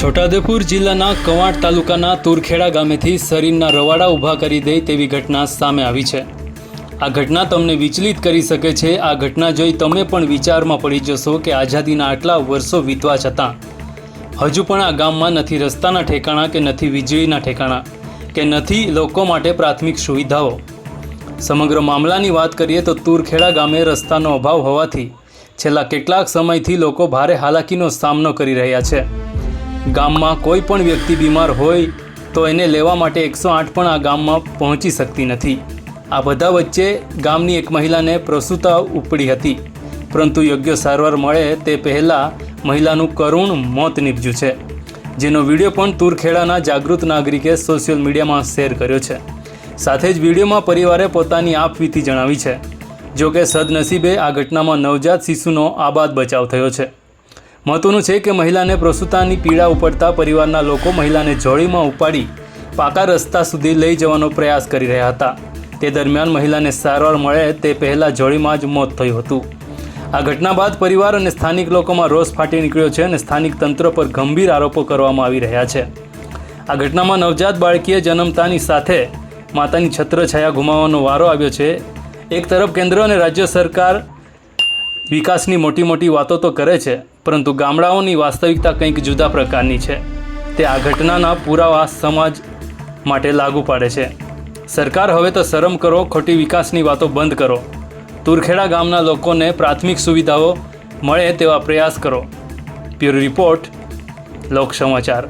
છોટાઉદેપુર જિલ્લાના કવાંટ તાલુકાના તુરખેડા ગામેથી શરીરના રવાડા ઊભા કરી દે તેવી ઘટના સામે આવી છે। આ ઘટના તમને વિચલિત કરી શકે છે। આ ઘટના જોઈ તમે પણ વિચારમાં પડી જશો કે આઝાદીના આટલા વર્ષો વીતવા છતાં હજુ પણ આ ગામમાં નથી રસ્તાના ઠેકાણા કે નથી વીજળીના ઠેકાણા કે નથી લોકો માટે પ્રાથમિક સુવિધાઓ। સમગ્ર મામલાની વાત કરીએ તો તુરખેડા ગામે રસ્તાનો અભાવ હોવાથી છેલ્લા કેટલાક સમયથી લોકો ભારે હાલાકીનો સામનો કરી રહ્યા છે। ગામમાં કોઈ પણ વ્યક્તિ બીમાર હોય તો એને લેવા માટે 108 પણ આ ગામમાં પહોંચી શકતી નથી। આ બધા વચ્ચે ગામની એક મહિલાને પ્રસૂતા ઉપડી હતી, પરંતુ યોગ્ય સારવાર મળે તે પહેલાં મહિલાનું કરુણ મોત નીપજ્યું છે, જેનો વિડીયો પણ તુરખેડાના જાગૃત નાગરિકે સોશિયલ મીડિયામાં શેર કર્યો છે। સાથે જ વિડીયોમાં પરિવારે પોતાની આપવીતી જણાવી છે। જોકે સદનસીબે આ ઘટનામાં નવજાત શિશુનો આબાદ બચાવ થયો છે। મહત્વનું છે કે મહિલાને પ્રસૂતાની પીડા ઉપડતા પરિવારના લોકો મહિલાને જોડીમાં ઉપાડી પાકા રસ્તા સુધી લઈ જવાનો પ્રયાસ કરી રહ્યા હતા। તે દરમિયાન મહિલાને સારવાર મળે તે પહેલાં જોડીમાં જ મોત થયું હતું। આ ઘટના બાદ પરિવાર અને સ્થાનિક લોકોમાં રોષ ફાટી નીકળ્યો છે અને સ્થાનિક તંત્ર પર ગંભીર આરોપો કરવામાં આવી રહ્યા છે। આ ઘટનામાં નવજાત બાળકીએ જન્મતાની સાથે માતાની છત્રછાયા ગુમાવવાનો વારો આવ્યો છે। એક તરફ કેન્દ્ર અને રાજ્ય સરકાર વિકાસની મોટી વાતો તો કરે છે, પરંતુ ગામડાઓની વાસ્તવિકતા કંઈક જુદા પ્રકારની છે। તે આ ઘટનાના પુરાવા સમાજ માટે લાગુ પાડે છે। સરકાર હવે તો શરમ કરો, ખોટી વિકાસની વાતો બંધ કરો। તુરખેડા ગામના લોકોને પ્રાથમિક સુવિધાઓ મળે તેવા પ્રયાસ કરો। બ્યુરો રિપોર્ટ, લોક સમાચાર।